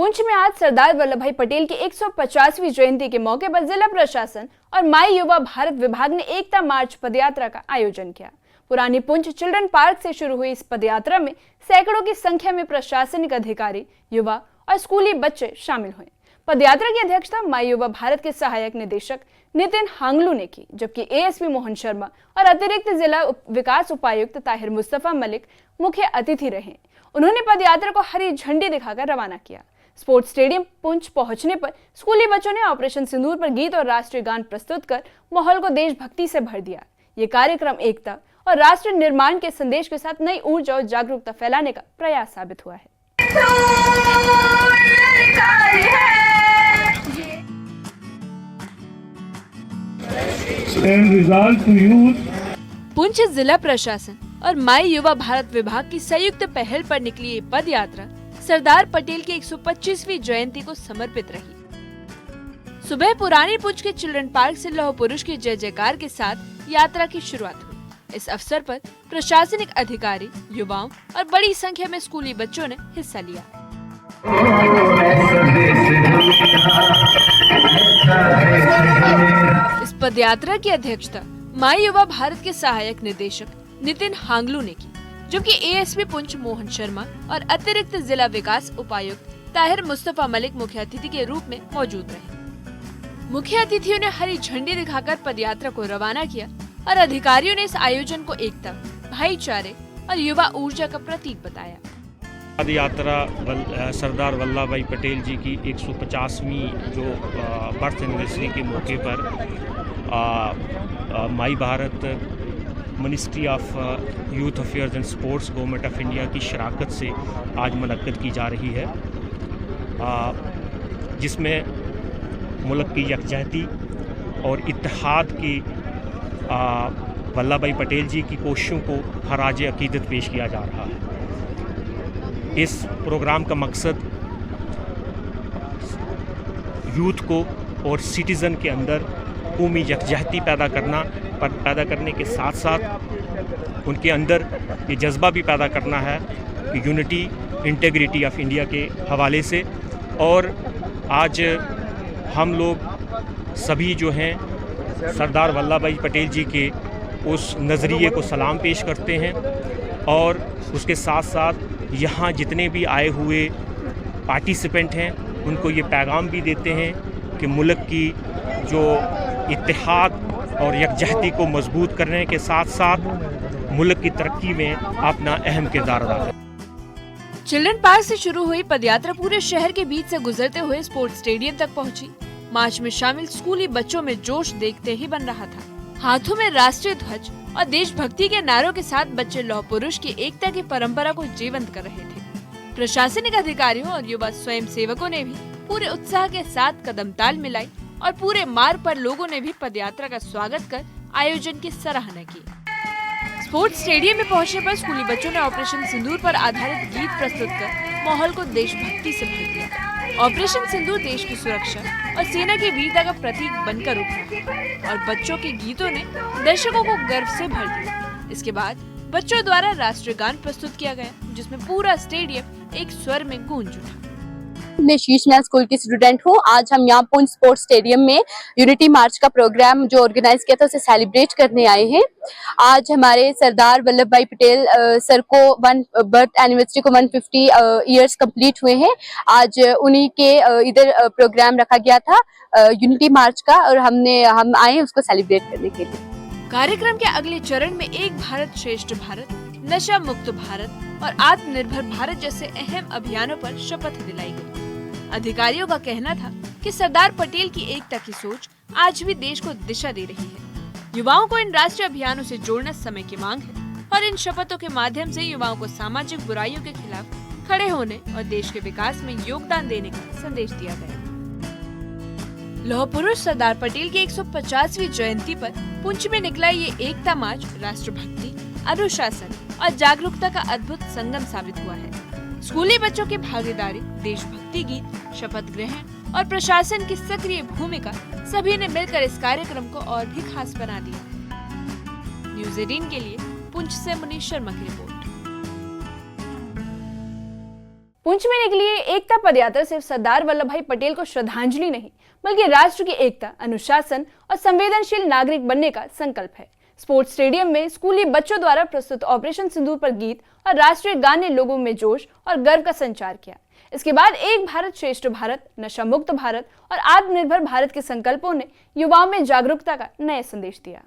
पुंछ में आज सरदार वल्लभ भाई पटेल की 150वीं जयंती के मौके पर जिला प्रशासन और माई युवा भारत विभाग ने एकता मार्च पदयात्रा का आयोजन किया। पुरानी पुंछ चिल्ड्रन पार्क से शुरू हुई इस पदयात्रा में सैकड़ों की संख्या में प्रशासनिक अधिकारी, युवा और स्कूली बच्चे शामिल हुए। पदयात्रा की अध्यक्षता माई युवा भारत के सहायक निदेशक नितिन हांगलू ने की, जबकि एएसपी मोहन शर्मा और अतिरिक्त जिला विकास उपायुक्त ताहिर मुस्तफा मलिक मुख्य अतिथि रहे। उन्होंने पदयात्रा को हरी झंडी दिखाकर रवाना किया। स्पोर्ट्स स्टेडियम पुंछ पहुंचने पर स्कूली बच्चों ने ऑपरेशन सिंदूर पर गीत और राष्ट्रीय गान प्रस्तुत कर माहौल को देशभक्ति से भर दिया। ये कार्यक्रम एकता और राष्ट्र निर्माण के संदेश के साथ नई ऊर्जा और जागरूकता फैलाने का प्रयास साबित हुआ है। पुंछ जिला प्रशासन और माई युवा भारत विभाग की संयुक्त पहल पर निकली ये पद यात्रा सरदार पटेल की 125वीं जयंती को समर्पित रही। सुबह पुरानी पुंछ के चिल्ड्रन पार्क से लौह पुरुष की जय जयकार के साथ यात्रा की शुरुआत हुई। इस अवसर पर प्रशासनिक अधिकारी, युवाओं और बड़ी संख्या में स्कूली बच्चों ने हिस्सा लिया। इस पदयात्रा की अध्यक्षता माई युवा भारत के सहायक निदेशक नितिन हांगलू ने की, जबकि एएसपी पुंछ मोहन शर्मा और अतिरिक्त जिला विकास उपायुक्त ताहिर मुस्तफा मलिक मुख्य अतिथि के रूप में मौजूद रहे। मुख्य अतिथियों ने हरी झंडी दिखाकर पदयात्रा को रवाना किया और अधिकारियों ने इस आयोजन को एकता, भाईचारे और युवा ऊर्जा का प्रतीक बताया। पद यात्रा सरदार वल्लभ भाई पटेल जी की 150वीं जो बर्थ एनिवर्सरी के मौके पर my Bharat ministry of youth affairs and sports government of India की शराकत से आज मुनक्कद की जा रही है, जिसमें मुल्क की यकजहती और इत्तेहाद की वल्लभ भाई पटेल जी की कोशिशों को खराज अकीदत पेश किया जा रहा है। इस प्रोग्राम का मकसद यूथ को और सिटीज़न के अंदर कौमी यकजहती पैदा करने के साथ साथ उनके अंदर ये जज्बा भी पैदा करना है कि यूनिटी इंटीग्रिटी ऑफ इंडिया के हवाले से। और आज हम लोग सभी जो हैं सरदार वल्लभ भाई पटेल जी के उस नज़रिए को सलाम पेश करते हैं और उसके साथ साथ यहाँ जितने भी आए हुए पार्टिसिपेंट हैं उनको ये पैगाम भी देते हैं कि मुल्क की जो इत्तेहाद और यकजहती को मजबूत करने के साथ साथ मुल्क की तरक्की में अपना अहम किरदार अदा करें। चिल्ड्रन पार्क से शुरू हुई पदयात्रा पूरे शहर के बीच से गुजरते हुए स्पोर्ट्स स्टेडियम तक पहुंची। मार्च में शामिल स्कूली बच्चों में जोश देखते ही बन रहा था। हाथों में राष्ट्रीय ध्वज और देशभक्ति के नारों के साथ बच्चे लौह पुरुष की एकता की परंपरा को जीवंत कर रहे थे। प्रशासनिक अधिकारियों और युवा स्वयं सेवकों ने भी पूरे उत्साह के साथ कदम ताल मिलाई और पूरे मार्ग पर लोगों ने भी पदयात्रा का स्वागत कर आयोजन की सराहना की। स्पोर्ट्स स्टेडियम में पहुंचने पर स्कूली बच्चों ने ऑपरेशन सिंदूर पर आधारित गीत प्रस्तुत कर माहौल को देशभक्ति से भर दिया। ऑपरेशन सिंदूर देश की सुरक्षा और सेना की वीरता का प्रतीक बनकर उभरा और बच्चों के गीतों ने दर्शकों को गर्व से भर दिया। इसके बाद बच्चों द्वारा राष्ट्रीय गान प्रस्तुत किया गया, जिसमें पूरा स्टेडियम एक स्वर में गूंज उठा। मैं शीश महल स्कूल की स्टूडेंट हूँ। आज हम यहाँ पुंछ स्पोर्ट्स स्टेडियम में यूनिटी मार्च का प्रोग्राम जो ऑर्गेनाइज किया था उसे सेलिब्रेट करने आए हैं। आज हमारे सरदार वल्लभ भाई पटेल सर को बर्थ एनिवर्सरी को 150 इयर्स कंप्लीट हुए हैं। आज उन्हीं के इधर प्रोग्राम रखा गया था यूनिटी मार्च का, और हम आए उसको सेलिब्रेट करने के लिए। कार्यक्रम के अगले चरण में एक भारत श्रेष्ठ भारत, नशा मुक्त भारत और आत्मनिर्भर भारत जैसे अहम अभियानों पर शपथ दिलाई गई। अधिकारियों का कहना था कि सरदार पटेल की एकता की सोच आज भी देश को दिशा दे रही है। युवाओं को इन राष्ट्रीय अभियानों से जोड़ना समय की मांग है और इन शपथों के माध्यम से युवाओं को सामाजिक बुराइयों के खिलाफ खड़े होने और देश के विकास में योगदान देने का संदेश दिया गया। लौह पुरुष सरदार पटेल की 150वीं जयंती पर पुंछ में निकला ये एकता मार्च राष्ट्रभक्ति, अनुशासन और जागरूकता का अद्भुत संगम साबित हुआ है। स्कूली बच्चों की भागीदारी, देशभक्ति गीत, शपथ ग्रहण और प्रशासन की सक्रिय भूमिका सभी ने मिलकर इस कार्यक्रम को और भी खास बना दिया। न्यूज़ 18 के लिए पुंछ से मुनीश शर्मा की रिपोर्ट। पुंछ में निकली ये एकता पदयात्रा सिर्फ सरदार वल्लभ भाई पटेल को श्रद्धांजलि नहीं, बल्कि राष्ट्र की एकता, अनुशासन और संवेदनशील नागरिक बनने का संकल्प है। स्पोर्ट्स स्टेडियम में स्कूली बच्चों द्वारा प्रस्तुत ऑपरेशन सिंदूर पर गीत और राष्ट्रीय गान ने लोगों में जोश और गर्व का संचार किया। इसके बाद एक भारत श्रेष्ठ भारत, नशा मुक्त भारत और आत्मनिर्भर भारत के संकल्पों ने युवाओं में जागरूकता का नया संदेश दिया।